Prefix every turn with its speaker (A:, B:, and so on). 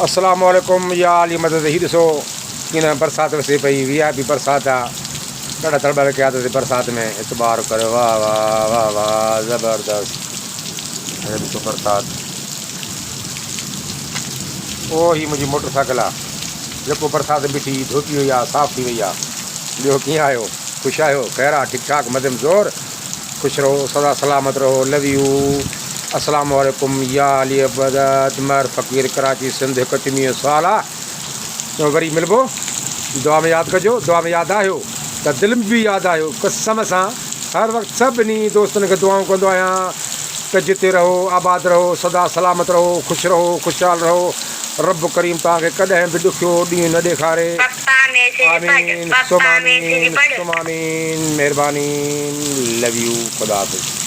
A: अस्सलाम वालेकुम या अली मदद ही ॾिसो कीअं बरसाति वसे पई VIP बरसाति आहे। ॾाढा तड़बा कया अथसि बरसाति में इतबार कयो। वाह वाह वाह वाह ज़बरदस्त। हे ॾिसो बरसाति। ओ ही मुंहिंजी मोटरसाइकिल आहे जेको बरसाति बीठी धोती वई आहे, साफ़ थी वई आहे। ॿियो कीअं आहियो? ख़ुशि आहियो? ख़ैरु आहे? ठीकु ठाक मध्यम ज़ोर? ख़ुशि रहो, सदा सलामत रहो। Love U. अस्सलाम वालेकुम या अली मदद मर फ़कीर कराची सिंध 21 साल आहे। वरी मिलबो। दुआ में यादि कजो। दुआ में यादि आहियो त दिलि में बि यादि आहियो कसम सां। हर वक़्तु सभिनी दोस्तनि खे दुआऊं कंदो आहियां त जिते रहो, आबाद रहो, सदा सलामत रहो, ख़ुशि रहो, ख़ुशहाल रहो। रब करीम तव्हांखे कॾहिं बि ॾुखियो ॾींहुं न ॾेखारे। आमीन सुम आमीन सुम आमीन। महिरबानी। Love U. ख़ुदा हाफ़िज़।